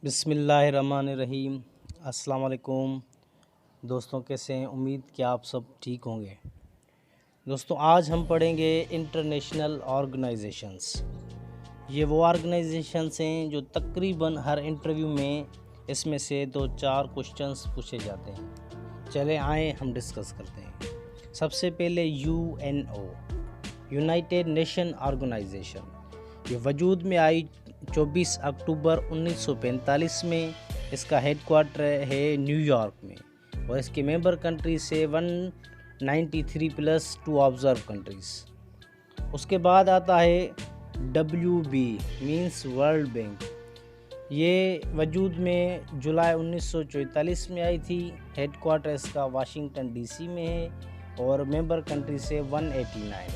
बिस्मिल्लाहिर्रहमानिर्रहीम। अस्सलाम वालेकुम दोस्तों, कैसे हैं? उम्मीद कि आप सब ठीक होंगे। दोस्तों, आज हम पढ़ेंगे इंटरनेशनल ऑर्गेनाइजेशंस। ये वो ऑर्गेनाइजेशंस हैं जो तकरीबन हर इंटरव्यू में इसमें से 2-4 क्वेश्चंस पूछे जाते हैं। चले आए हम डिस्कस करते हैं। सबसे पहले यूएनओ, यूनाइटेड नेशन ऑर्गेनाइजेशन। ये वजूद में आई 24 अक्टूबर 1945 में। इसका हेडक्वार्टर है न्यूयॉर्क में और इसके मेंबर कंट्रीज से 193 प्लस 2 ऑब्जर्व कंट्रीज़। उसके बाद आता है WB मींस वर्ल्ड बैंक। ये वजूद में जुलाई 1944 में आई थी। हेडक्वार्टर इसका वाशिंगटन DC में है और मेंबर कंट्री से 189।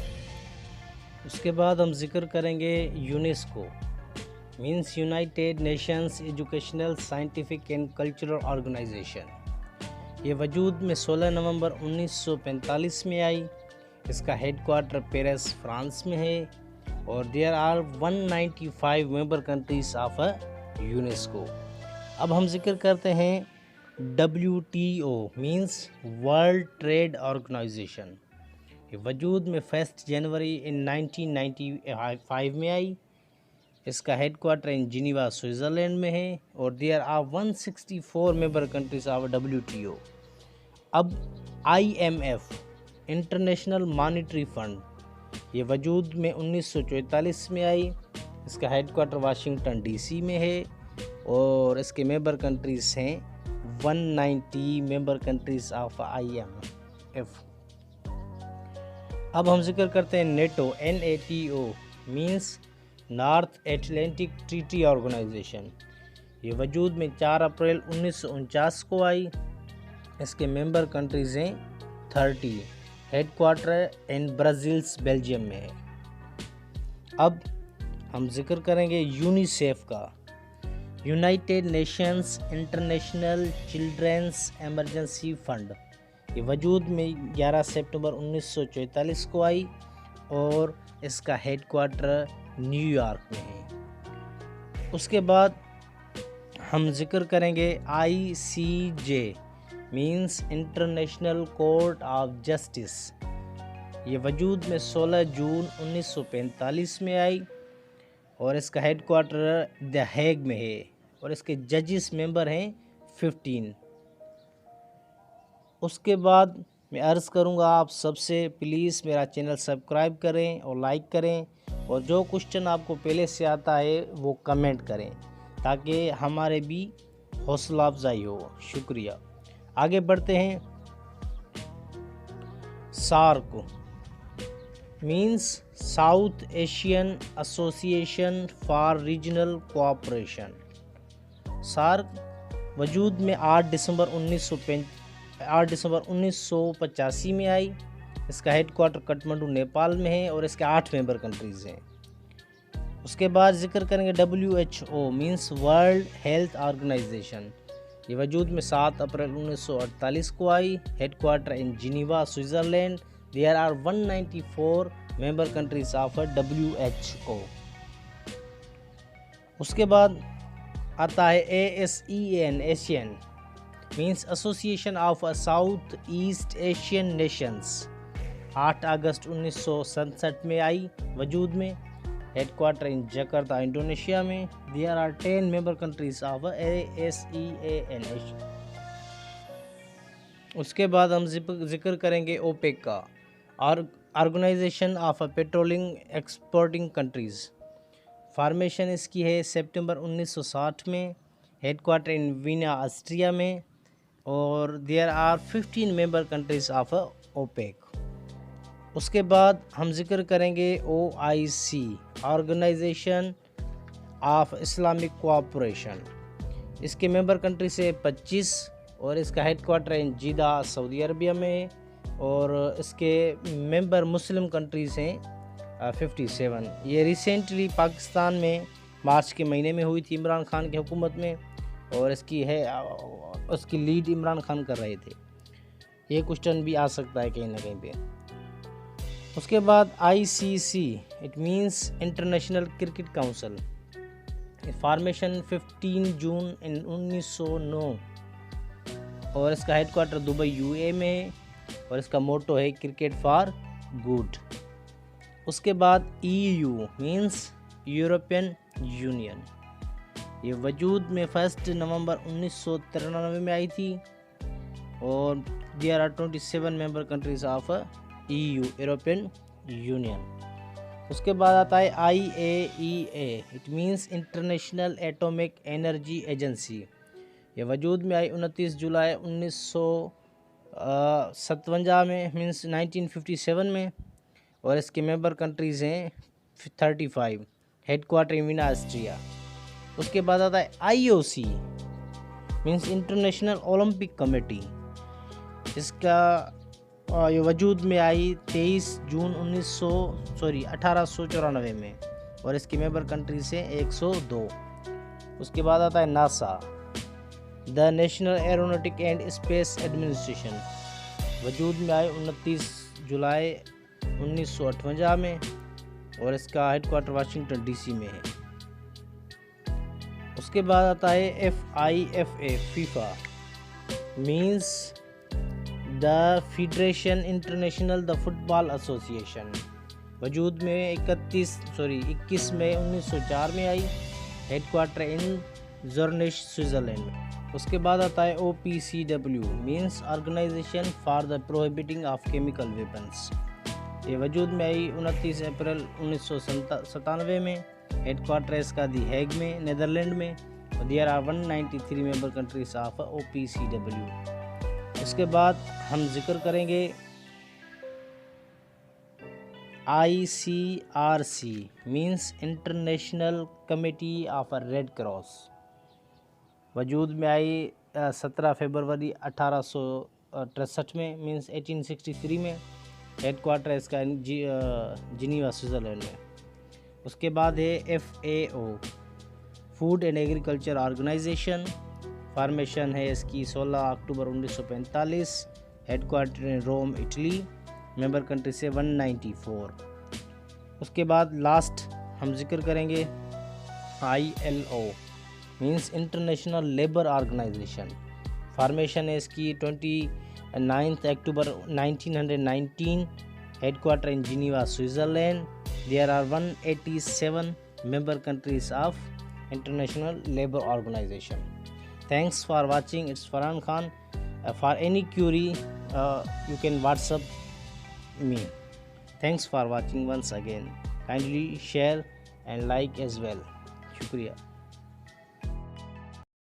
उसके बाद हम जिक्र करेंगे UNESCO means United Nations Educational Scientific and Cultural Organisation. ये वजूद में 16 नवंबर 1945 में आई। इसका हेडक्वार्टर पेरिस फ्रांस में है और there are 195 member countries of UNESCO. अब हम जिक्र करते हैं WTO means World Trade Organisation. ये वजूद में 1 जनवरी 1995 में आई। इसका हेडक्वार्टर इन जिनीवा स्विट्ज़रलैंड में है और there are 164 member countries of WTO। अब IMF इंटरनेशनल मॉनेटरी फंड, ये वजूद में 1944 में आई। इसका हेडक्वार्टर वाशिंगटन DC में है और इसके मेंबर कंट्रीज हैं 190 मेंबर कंट्रीज ऑफ IMF। अब हम जिक्र करते हैं NATO NATO means North Atlantic Treaty Organisation. ये वजूद में 4 अप्रैल 1949 को आई। इसके मेंबर कंट्रीज हैं 30। हेडक्वार्टर इन ब्राज़ील्स बेल्जियम में है। अब हम जिक्र करेंगे यूनिसेफ का, United Nations International Children's Emergency Fund. ये वजूद में 11 सितंबर 1944 को आई और इसका हेडक्वार्टर न्यूयॉर्क में है। उसके बाद हम जिक्र करेंगे ICJ means international court of justice. ये वजूद में 16 जून 1945 में आई और इसका हेडक्वार्टर द हेग में है और इसके जजेस मेंबर हैं 15। उसके बाद मैं अर्ज़ करूंगा आप सबसे, प्लीज़ मेरा चैनल सब्सक्राइब करें और लाइक करें और जो क्वेश्चन आपको पहले से आता है वो कमेंट करें ताकि हमारे भी हौसला अफजाई हो। शुक्रिया। आगे बढ़ते हैं। SAARC means South Asian Association for Regional Cooperation. SAARC वजूद में 8 दिसंबर 1985 में आई। इसका हेडक्वार्टर काठमांडू नेपाल में है और इसके 8 मेंबर कंट्रीज़ हैं। उसके बाद जिक्र करेंगे WHO means World Health Organization. ये वजूद में 7 अप्रैल 1948 को आई। Headquarter in Geneva Switzerland. There are 194 member countries of WHO। उसके बाद आता है ASEAN ASEAN means association of South East Asian nations. 8 अगस्त 1967 में आई वजूद में। हेडक्वार्टर इन जकार्ता इंडोनेशिया में। There are 10 member countries of ASEAN। उसके बाद हम जिक्र करेंगे OPEC का, organization of petroleum exporting countries. Formation इसकी है सितंबर 1960 में। हेडक्वार्टर इन वीना ऑस्ट्रिया में और there are 15 member countries of OPEC। उसके बाद हम जिक्र करेंगे OIC Organisation of Islamic Cooperation. इसके मेंबर कंट्री से 25 और इसका हेडक्वार्टर इन जिदा सऊदी अरबिया में और इसके मेंबर मुस्लिम कंट्रीज़ हैं 57। ये रिसेंटली पाकिस्तान में मार्च के महीने में हुई थी इमरान खान की हुकूमत में और उसकी लीड इमरान खान कर रहे थे। ये क्वेश्चन भी आ सकता है कहीं ना कहीं पे। उसके बाद ICC it means international cricket council. Formation 15 जून 1909 और इसका हेडक्वार्टर दुबई यूए में है और इसका मोटो है क्रिकेट फॉर गुड। उसके बाद EU मींस यूरोपियन यूनियन, ये वजूद में 1 नवंबर 1993 में आई थी और there are 27 member countries of EU European Union. उसके बाद आता है IAEA, it means International Atomic Energy Agency, ये वजूद में आई 29 जुलाई 1957 में मींस 1957 में और इसके मेंबर कंट्रीज़ हैं 35, हेडक्वार्टर वियना ऑस्ट्रिया। उसके बाद आता है IOC means international Olympic committee, इसका ये वजूद में आई 23 जून 1894 में और इसके मेंबर कंट्री से 102। उसके बाद आता है NASA, the national aeronautic and space administration, वजूद में आए 29 जुलाई 1958 में और इसका हेडक्वार्टर वाशिंगटन DC में है। उसके बाद आता है FIFA, FIFA means the federation international the football association, वजूद में 21 मई 1904 में आई, हेडक्वार्टर इन ज़ुरिच स्विट्ज़रलैंड। उसके बाद आता है OPCW means Organisation for the Prohibiting of Chemical Weapons, ये वजूद में आई 29 अप्रैल 1997 में, हेडक्वार्टर इसका दी हेग में नीदरलैंड में और there are 193 member countries of OPCW। उसके बाद हम जिक्र करेंगे ICRC means International Committee of Red Cross, वजूद में आई 17 फरवरी 1863 में मींस 1863 में, हेडक्वार्टर इसका जिनीवा स्विट्ज़रलैंड में। उसके बाद है FAO, Food and Agriculture Organisation, formation है इसकी 16 October 1945, headquarter in Rome Italy, member country से 194। उसके बाद लास्ट हम जिक्र करेंगे ILO means International Labour Organisation, formation है इसकी 29 October 1919, headquarter in Geneva Switzerland, there are 187 member countries of International Labour Organisation. Thanks for watching. It's Farhan Khan. For any query, you can WhatsApp me. Thanks for watching once again. Kindly share and like as well. Shukriya.